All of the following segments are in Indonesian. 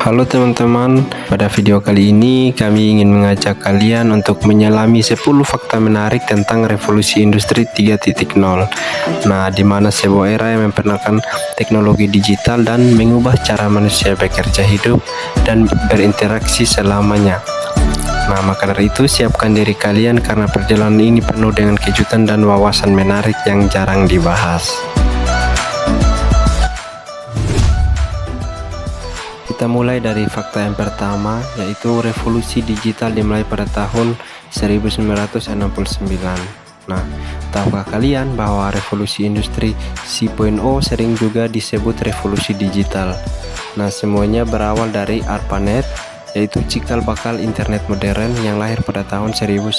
Halo teman-teman, pada video kali ini kami ingin mengajak kalian untuk menyelami 10 fakta menarik tentang revolusi industri 3.0. Nah, di mana sebuah era yang memperkenalkan teknologi digital dan mengubah cara manusia bekerja, hidup, dan berinteraksi selamanya. Nah, maka dari itu siapkan diri kalian karena perjalanan ini penuh dengan kejutan dan wawasan menarik yang jarang dibahas. Kita mulai dari fakta yang pertama, yaitu revolusi digital dimulai pada tahun 1969. Nah, tahukah kalian bahwa revolusi industri 4.0 sering juga disebut revolusi digital? Nah, semuanya berawal dari ARPANET, yaitu cikal bakal internet modern yang lahir pada tahun 1969.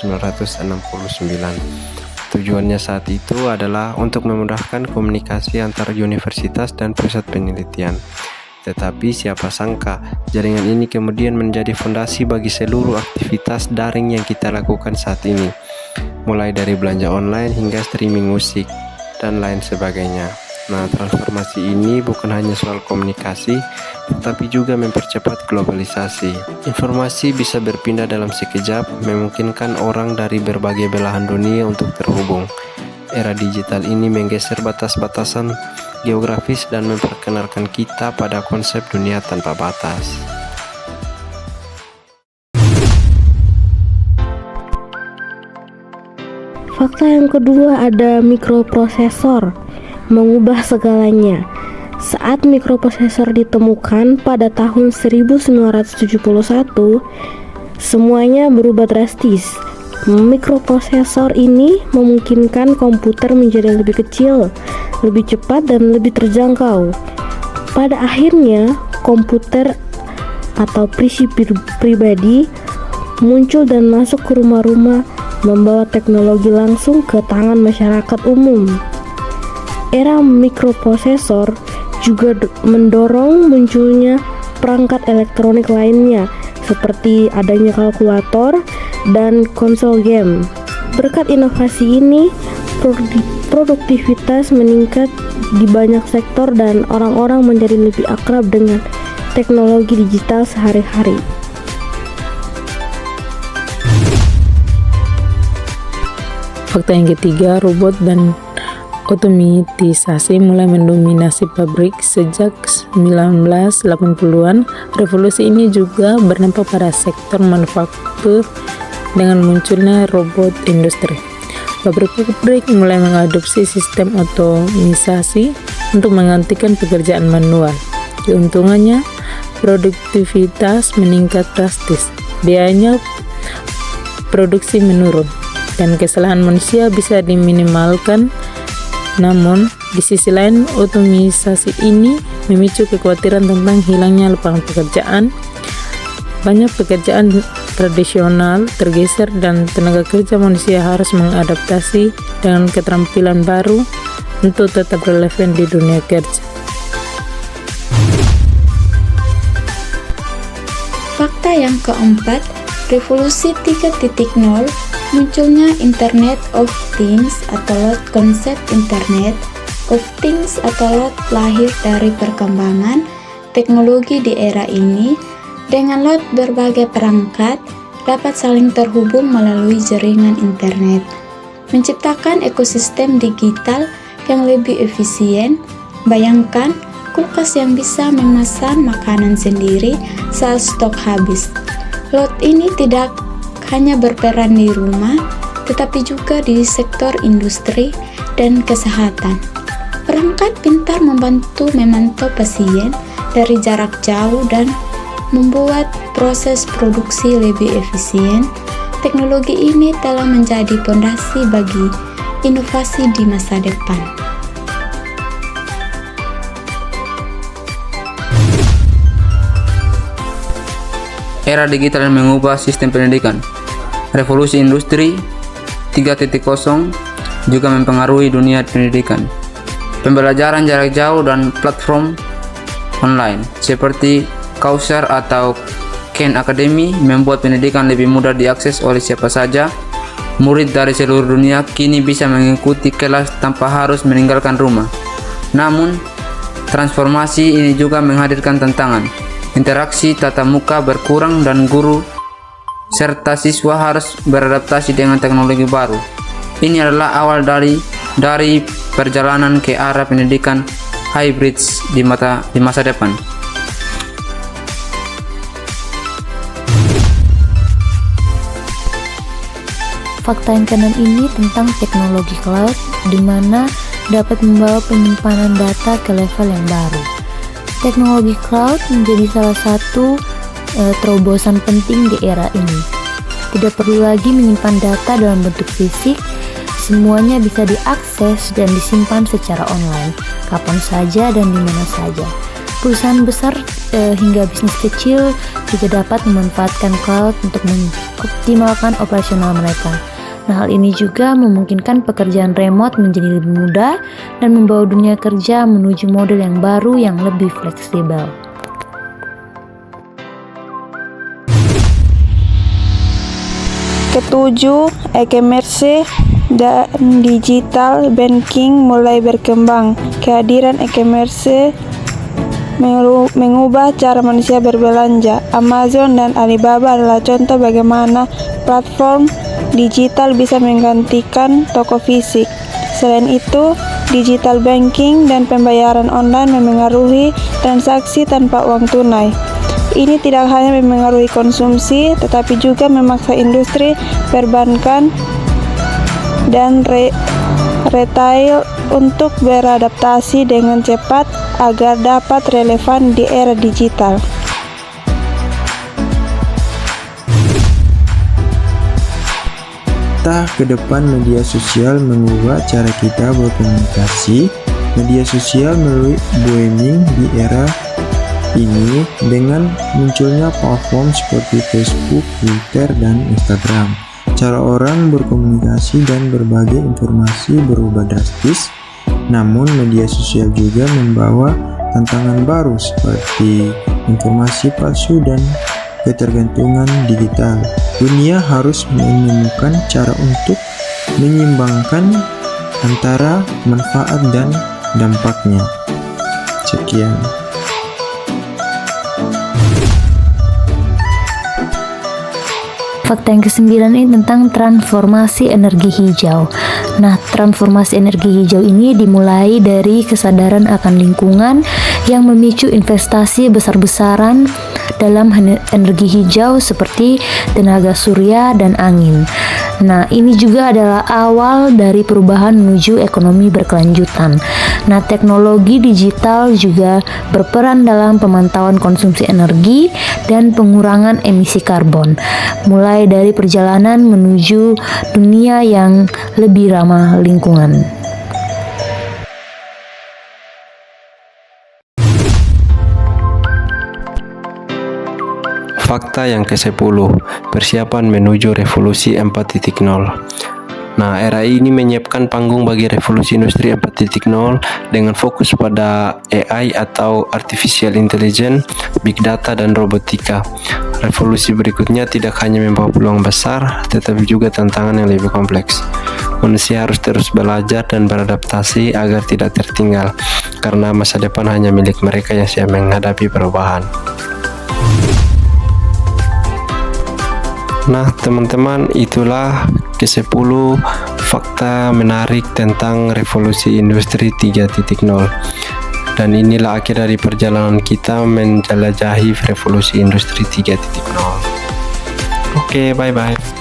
Tujuannya saat itu adalah untuk memudahkan komunikasi antar universitas dan pusat penelitian. Tetapi siapa sangka jaringan ini kemudian menjadi fondasi bagi seluruh aktivitas daring yang kita lakukan saat ini, mulai dari belanja online hingga streaming musik dan lain sebagainya. Nah, transformasi ini bukan hanya soal komunikasi, tetapi juga mempercepat globalisasi. Informasi bisa berpindah dalam sekejap, memungkinkan orang dari berbagai belahan dunia untuk terhubung. Era digital ini menggeser batas-batasan geografis dan memperkenalkan kita pada konsep dunia tanpa batas. Fakta yang kedua, ada mikroprosesor mengubah segalanya. Saat mikroprosesor ditemukan pada tahun 1971, semuanya berubah drastis. Mikroprosesor ini memungkinkan komputer menjadi lebih kecil, lebih cepat, dan lebih terjangkau. Pada akhirnya, komputer atau PC pribadi muncul dan masuk ke rumah-rumah, membawa teknologi langsung ke tangan masyarakat umum. Era mikroprosesor juga mendorong munculnya perangkat elektronik lainnya, seperti adanya kalkulator dan konsol game. Berkat inovasi ini, produktivitas meningkat di banyak sektor dan orang-orang menjadi lebih akrab dengan teknologi digital sehari-hari. Fakta yang ketiga, robot dan otomatisasi mulai mendominasi pabrik sejak 1980-an. Revolusi ini juga berdampak pada sektor manufaktur dengan munculnya robot industri. Pabrik-pabrik mulai mengadopsi sistem otomatisasi untuk menggantikan pekerjaan manual. Keuntungannya, produktivitas meningkat drastis, biayanya produksi menurun, dan kesalahan manusia bisa diminimalkan. Namun, di sisi lain, otomatisasi ini memicu kekhawatiran tentang hilangnya lapangan pekerjaan. Banyak pekerjaan tradisional tergeser dan tenaga kerja manusia harus mengadaptasi dengan keterampilan baru untuk tetap relevan di dunia kerja. Fakta yang keempat, revolusi 3.0, munculnya Internet of Things atau konsep Internet of Things atau lahir dari perkembangan teknologi di era ini. Dengan berbagai perangkat dapat saling terhubung melalui jaringan internet, menciptakan ekosistem digital yang lebih efisien. Bayangkan kulkas yang bisa memesan makanan sendiri saat stok habis. Lot ini tidak hanya berperan di rumah, tetapi juga di sektor industri dan kesehatan. Perangkat pintar membantu memantau pasien dari jarak jauh dan membuat proses produksi lebih efisien. Teknologi ini telah menjadi fondasi bagi inovasi di masa depan. Era digital yang mengubah sistem pendidikan. Revolusi industri 3.0 juga mempengaruhi dunia pendidikan. Pembelajaran jarak jauh dan platform online seperti Coursera atau Khan Academy membuat pendidikan lebih mudah diakses oleh siapa saja. Murid dari seluruh dunia kini bisa mengikuti kelas tanpa harus meninggalkan rumah. Namun, transformasi ini juga menghadirkan tantangan. interaksi tatap muka berkurang dan guru serta siswa harus beradaptasi dengan teknologi baru. Ini adalah awal dari perjalanan ke arah pendidikan hybrid di masa depan. Fakta yang keenam ini tentang teknologi cloud, di mana dapat membawa penyimpanan data ke level yang baru. Teknologi cloud menjadi salah satu terobosan penting di era ini. Tidak perlu lagi menyimpan data dalam bentuk fisik, semuanya bisa diakses dan disimpan secara online, kapan saja dan di mana saja. Perusahaan besar hingga bisnis kecil juga dapat memanfaatkan cloud untuk mengoptimalkan operasional mereka. Nah, hal ini juga memungkinkan pekerjaan remote menjadi lebih mudah dan membawa dunia kerja menuju model yang baru yang lebih fleksibel. Ketujuh, e-commerce dan digital banking mulai berkembang. Kehadiran e-commerce mengubah cara manusia berbelanja. Amazon dan Alibaba adalah contoh bagaimana platform digital bisa menggantikan toko fisik. Selain itu, digital banking dan pembayaran online memengaruhi transaksi tanpa uang tunai. Ini tidak hanya memengaruhi konsumsi, tetapi juga memaksa industri perbankan dan retail untuk beradaptasi dengan cepat agar dapat relevan di era digital. Ke depan media sosial mengubah cara kita berkomunikasi. Media sosial mulai booming di era ini dengan munculnya platform seperti Facebook, Twitter, dan Instagram. Cara orang berkomunikasi dan berbagi informasi berubah drastis. Namun media sosial juga membawa tantangan baru seperti informasi palsu dan ketergantungan digital. Dunia harus menemukan cara untuk menyeimbangkan antara manfaat dan dampaknya. Sekian. Fakta yang ke-9 ini tentang transformasi energi hijau. Nah, transformasi energi hijau ini dimulai dari kesadaran akan lingkungan yang memicu investasi besar-besaran dalam energi hijau seperti tenaga surya dan angin. Nah, ini juga adalah awal dari perubahan menuju ekonomi berkelanjutan. Nah, teknologi digital juga berperan dalam pemantauan konsumsi energi dan pengurangan emisi karbon, mulai dari perjalanan menuju dunia yang lebih ramah lingkungan. Fakta yang ke-10, persiapan menuju revolusi 4.0. Nah, era ini menyiapkan panggung bagi revolusi industri 4.0 dengan fokus pada AI atau Artificial Intelligence, Big Data, dan robotika. Revolusi berikutnya tidak hanya membawa peluang besar, tetapi juga tantangan yang lebih kompleks. Manusia harus terus belajar dan beradaptasi agar tidak tertinggal, karena masa depan hanya milik mereka yang siap menghadapi perubahan. Nah, teman-teman, itulah ke-10 fakta menarik tentang revolusi industri 3.0. Dan inilah akhir dari perjalanan kita menjelajahi revolusi industri 3.0. Oke, bye-bye.